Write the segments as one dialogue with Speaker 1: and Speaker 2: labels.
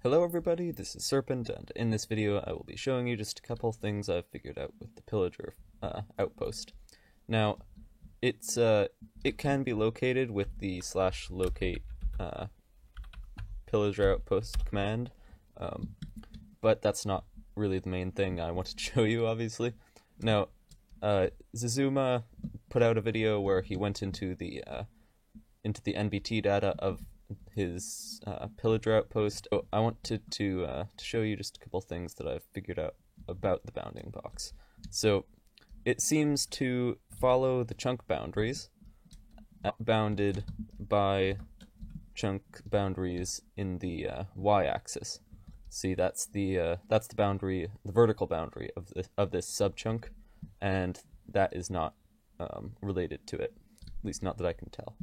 Speaker 1: Hello everybody, this is Serpent, and in this video I will be showing you just a couple things I've figured out with the Pillager outpost. Now, it can be located with the /locate Pillager outpost command, but that's not really the main thing I wanted to show you, obviously. Now, Zazuma put out a video where he went into the NBT data of his Pillager outpost. Oh, I wanted to show you just a couple things that I've figured out about the bounding box. So it seems to follow the chunk boundaries, bounded by chunk boundaries in the y-axis. See, that's the boundary, the vertical boundary of this subchunk, and that is not related to it, at least not that I can tell.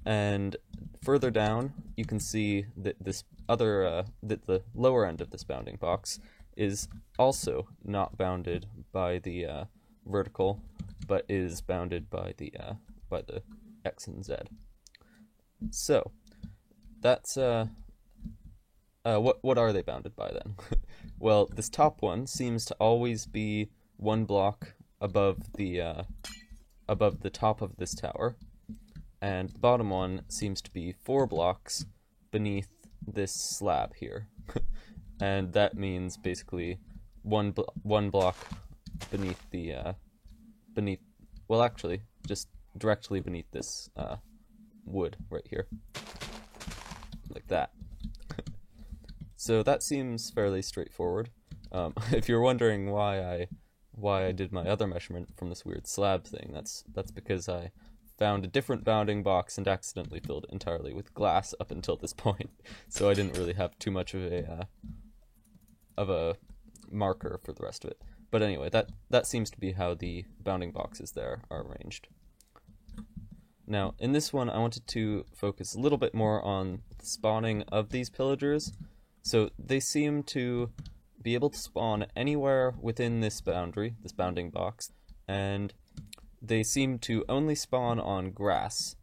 Speaker 1: And further down, you can see that that the lower end of this bounding box is also not bounded by the vertical, but is bounded by the X and Z. So that's what are they bounded by then? Well, this top one seems to always be one block above the top of this tower. And the bottom one seems to be 4 blocks beneath this slab here. And that means basically one block beneath well, actually, just directly beneath this wood right here. Like that. So that seems fairly straightforward. If you're wondering why I did my other measurement from this weird slab thing, that's because I found a different bounding box and accidentally filled it entirely with glass up until this point, so I didn't really have too much of a marker for the rest of it. But anyway, that seems to be how the bounding boxes there are arranged. Now, in this one, I wanted to focus a little bit more on the spawning of these pillagers. So they seem to be able to spawn anywhere within this boundary, this bounding box, and they seem to only spawn on grass.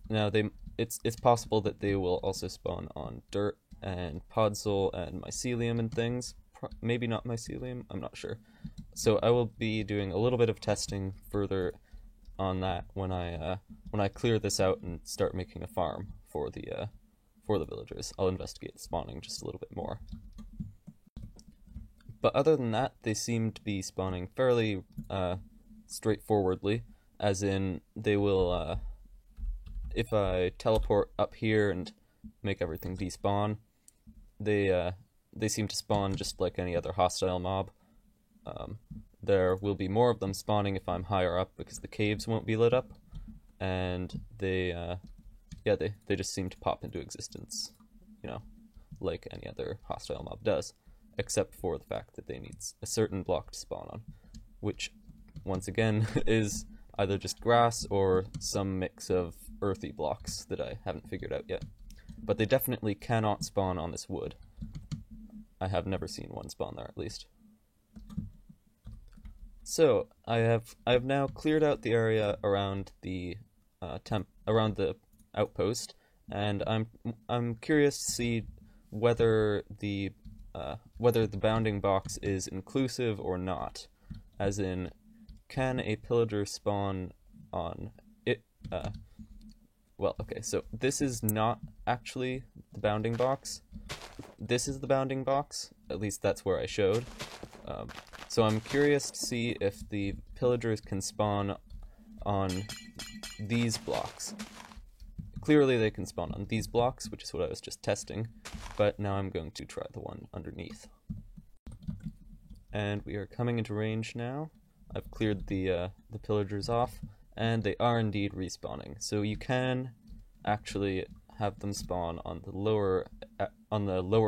Speaker 1: Now, it's possible that they will also spawn on dirt and podzol and mycelium and things. Maybe not mycelium, I'm not sure. So I will be doing a little bit of testing further on that when I clear this out and start making a farm for the villagers. I'll investigate spawning just a little bit more. But other than that, they seem to be spawning fairly straightforwardly, as in they will, if I teleport up here and make everything despawn, they seem to spawn just like any other hostile mob. There will be more of them spawning if I'm higher up because the caves won't be lit up, and they just seem to pop into existence, you know, like any other hostile mob does, except for the fact that they need a certain block to spawn on, which once again is either just grass or some mix of earthy blocks that I haven't figured out yet. But they definitely cannot spawn on this wood. I have never seen one spawn there, at least. So I have now cleared out the area around the outpost, and I'm curious to see whether the bounding box is inclusive or not, as in, can a pillager spawn on it? Well, okay, so this is not actually the bounding box. This is the bounding box, at least that's where I showed. So I'm curious to see if the pillagers can spawn on these blocks. Clearly they can spawn on these blocks, which is what I was just testing, but now I'm going to try the one underneath. And we are coming into range now. I've cleared the pillagers off, and they are indeed respawning. So you can actually have them spawn on the lower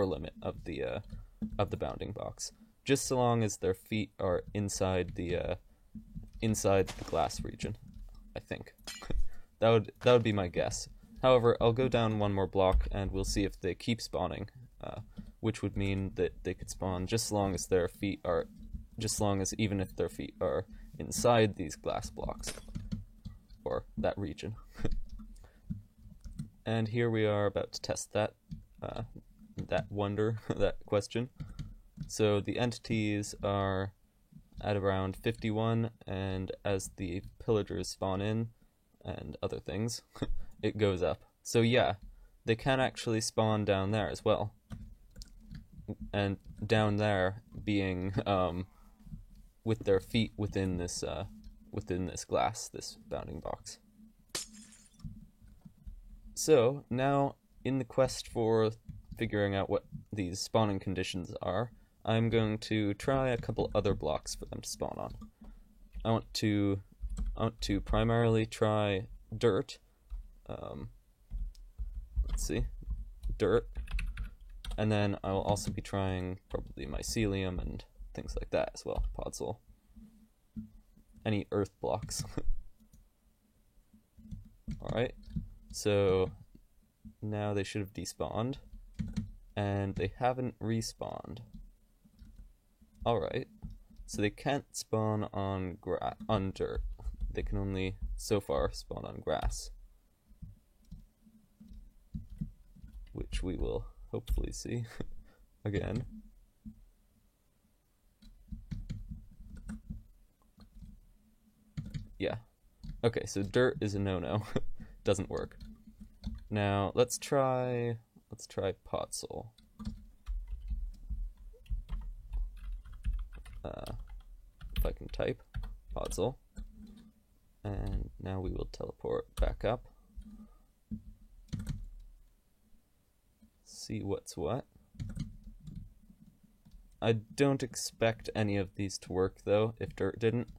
Speaker 1: limit of the bounding box, just so long as their feet are inside the glass region. I think that would be my guess. However, I'll go down one more block, and we'll see if they keep spawning, which would mean that they could spawn just as long as even if their feet are inside these glass blocks, or that region. And here we are about to test that. that wonder, that question. So the entities are at around 51, and as the pillagers spawn in and other things, it goes up. So yeah, they can actually spawn down there as well. And down there being with their feet within this glass, this bounding box. So now, in the quest for figuring out what these spawning conditions are, I'm going to try a couple other blocks for them to spawn on. I want to primarily try dirt. Let's see, dirt, and then I will also be trying probably mycelium and things like that as well. Podzol. Any earth blocks. Alright, so now they should have despawned, and they haven't respawned. Alright, so they can't spawn on dirt. They can only, so far, spawn on grass. Which we will hopefully see again. Yeah. Okay, so dirt is a no-no. Doesn't work. Now let's try Podzol. If I can type Podzol, and now we will teleport back up. See what's what. I don't expect any of these to work though, if dirt didn't.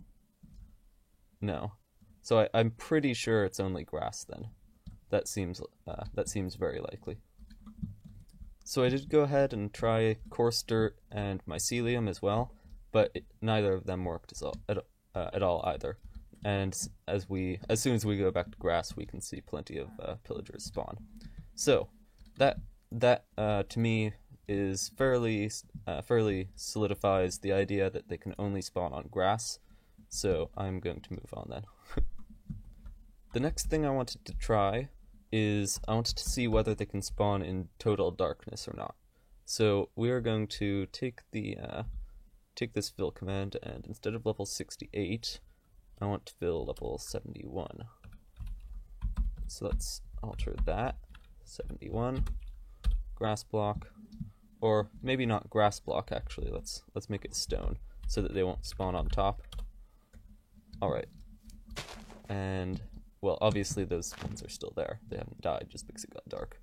Speaker 1: No. So I'm pretty sure it's only grass then. That seems very likely. So I did go ahead and try coarse dirt and mycelium as well, but neither of them worked at all either. And as soon as we go back to grass, we can see plenty of pillagers spawn. So that to me is fairly solidifies the idea that they can only spawn on grass. So I'm going to move on then. The next thing I wanted to try is I wanted to see whether they can spawn in total darkness or not. So we are going to take this fill command, and instead of level 68, I want to fill level 71. So let's alter that. 71 grass block, or maybe not grass block actually. Let's make it stone so that they won't spawn on top. All right, and well, obviously those ones are still there. They haven't died just because it got dark.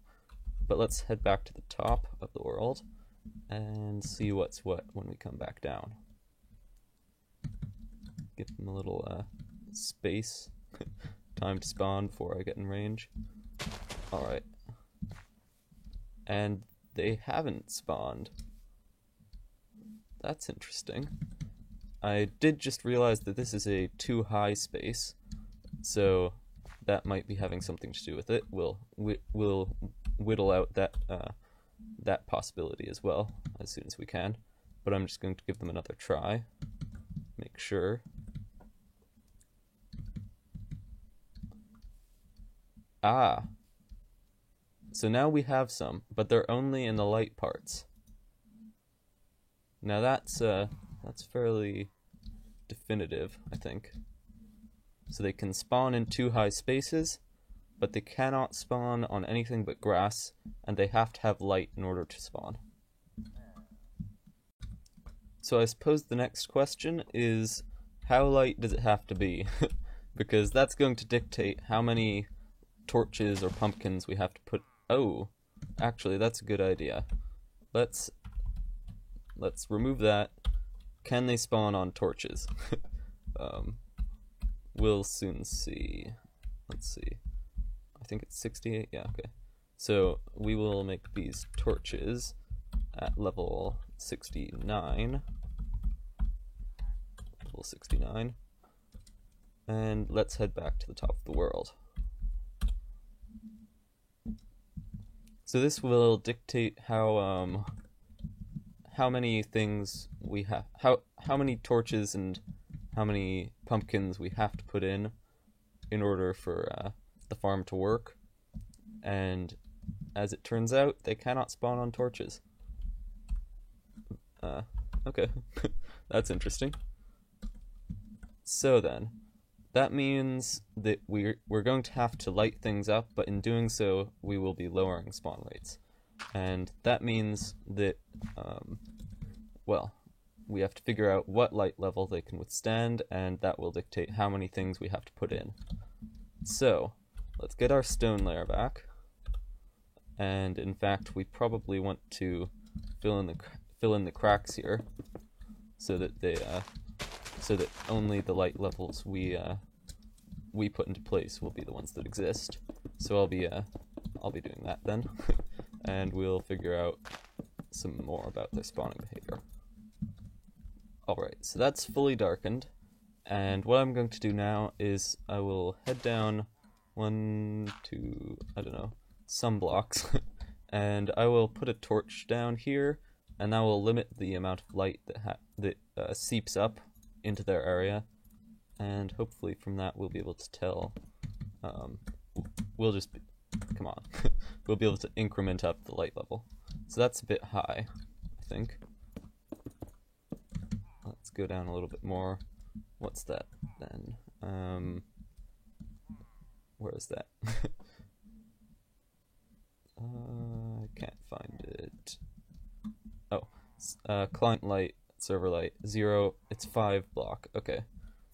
Speaker 1: But let's head back to the top of the world and see what's what when we come back down. Give them a little space, time to spawn before I get in range. Alright. And they haven't spawned. That's interesting. I did just realize that this is a too high space, so that might be having something to do with it. We'll whittle out that possibility as well as soon as we can. But I'm just going to give them another try. Make sure. Ah. So now we have some, but they're only in the light parts. Now that's fairly definitive, I think. So they can spawn in too high spaces, but they cannot spawn on anything but grass, and they have to have light in order to spawn. So I suppose the next question is, how light does it have to be? Because that's going to dictate how many torches or pumpkins we have to put. Oh, actually, that's a good idea. Let's remove that. Can they spawn on torches? We'll soon see. Let's see. I think it's 68. Yeah, okay. So we will make these torches at level 69. Level 69. And let's head back to the top of the world. So this will dictate how many things we have, how many torches and how many pumpkins we have to put in order for the farm to work, and as it turns out, they cannot spawn on torches. Okay. That's interesting. So then, that means that we're going to have to light things up, but in doing so, we will be lowering spawn rates. And that means that, well, we have to figure out what light level they can withstand, and that will dictate how many things we have to put in. So, let's get our stone layer back. And in fact, we probably want to fill in the cracks here, so that only the light levels we put into place will be the ones that exist. So I'll be doing that then, and we'll figure out some more about their spawning behavior. Alright, so that's fully darkened, and what I'm going to do now is I will head down some blocks, and I will put a torch down here, and that will limit the amount of light that seeps up into their area, and hopefully from that we'll be able to tell, we'll be able to increment up the light level. So that's a bit high, I think. Let's go down a little bit more. What's that then? Where is that? I can't find it. Oh, client light, server light, 0, it's 5 block. Okay,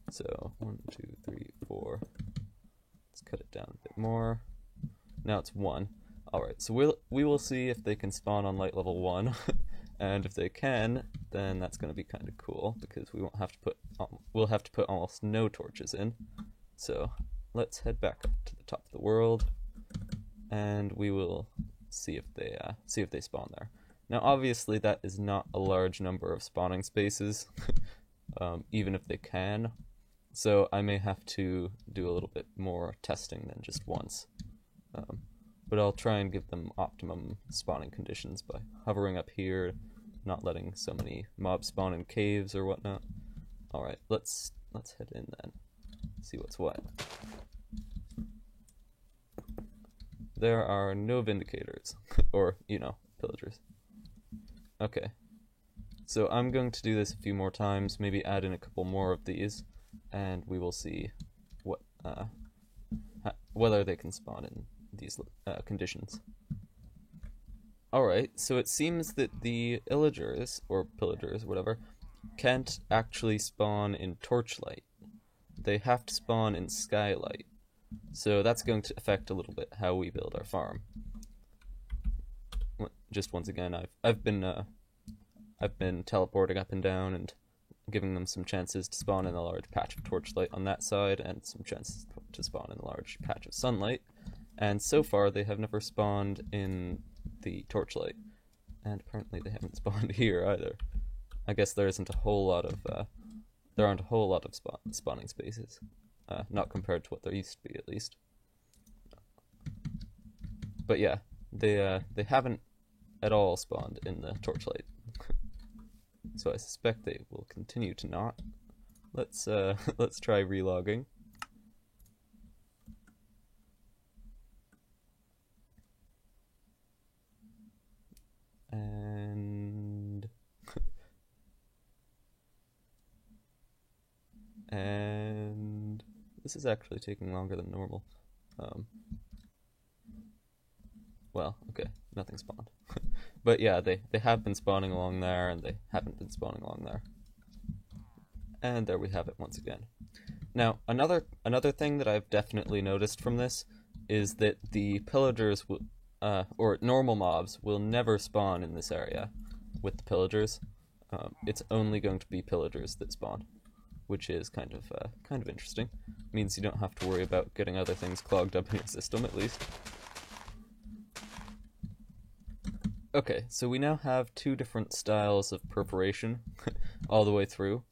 Speaker 1: so 1, 2, 3, 4. Let's cut it down a bit more. Now it's 1. Alright, so we will see if they can spawn on light level 1, and if they can, then that's going to be kind of cool, because we'll have to put almost no torches in. So let's head back up to the top of the world, and we will see if they spawn there. Now obviously that is not a large number of spawning spaces, even if they can, so I may have to do a little bit more testing than just once. But I'll try and give them optimum spawning conditions by hovering up here, not letting so many mobs spawn in caves or whatnot. Alright, let's head in then, see what's what. There are no Vindicators, or, pillagers. Okay, so I'm going to do this a few more times, maybe add in a couple more of these, and we will see whether they can spawn in these conditions. Alright, so it seems that the illagers, or pillagers, whatever, can't actually spawn in torchlight. They have to spawn in skylight. So that's going to affect a little bit how we build our farm. Just once again, I've been teleporting up and down and giving them some chances to spawn in a large patch of torchlight on that side, and some chances to spawn in a large patch of sunlight. And so far, they have never spawned in the torchlight, and apparently they haven't spawned here either. I guess there aren't a whole lot of spawning spaces, not compared to what there used to be, at least. But yeah, they haven't at all spawned in the torchlight, so I suspect they will continue to not. Let's try relogging. And this is actually taking longer than normal. Well, okay, nothing spawned. But yeah, they have been spawning along there, and they haven't been spawning along there. And there we have it once again. Now, another thing that I've definitely noticed from this is that the pillagers, or normal mobs, will never spawn in this area with the pillagers. It's only going to be pillagers that spawn, which is kind of interesting. It means you don't have to worry about getting other things clogged up in your system, at least. Okay, so we now have two different styles of perforation all the way through,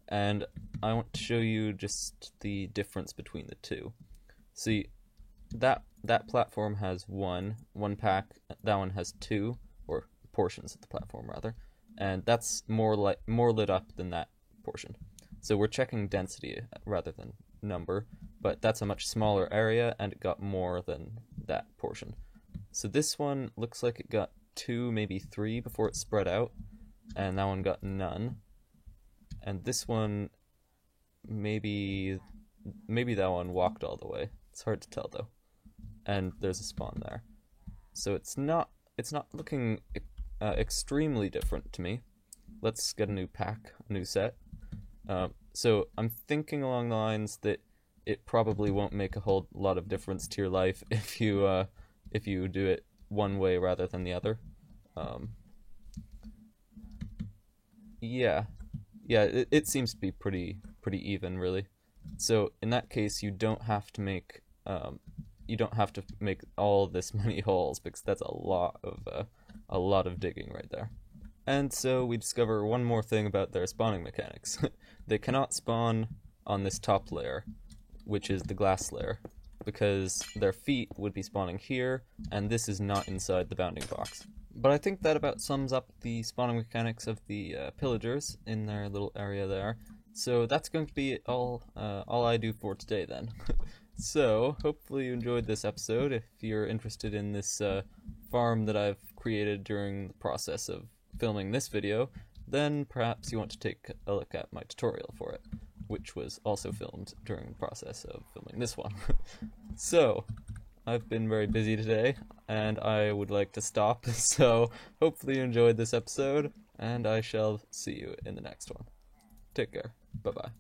Speaker 1: and I want to show you just the difference between the two. See, that platform has one pack, that one has 2, or portions of the platform rather, and that's more lit up than that portion. So we're checking density rather than number, but that's a much smaller area, and it got more than that portion. So this one looks like it got 2, maybe 3 before it spread out, and that one got none. And this one, maybe that one walked all the way. It's hard to tell though. And there's a spawn there. So it's not looking extremely different to me. Let's get a new pack, a new set. So I'm thinking along the lines that it probably won't make a whole lot of difference to your life if you do it one way rather than the other. Yeah, it seems to be pretty even, really. So in that case, you don't have to make all this many holes, because that's a lot of digging right there. And so we discover one more thing about their spawning mechanics. They cannot spawn on this top layer, which is the glass layer, because their feet would be spawning here, and this is not inside the bounding box. But I think that about sums up the spawning mechanics of the pillagers in their little area there. So that's going to be all I do for today then. So hopefully you enjoyed this episode. If you're interested in this farm that I've created during the process of filming this video, then perhaps you want to take a look at my tutorial for it, which was also filmed during the process of filming this one. So, I've been very busy today, and I would like to stop, so hopefully you enjoyed this episode, and I shall see you in the next one. Take care. Bye-bye.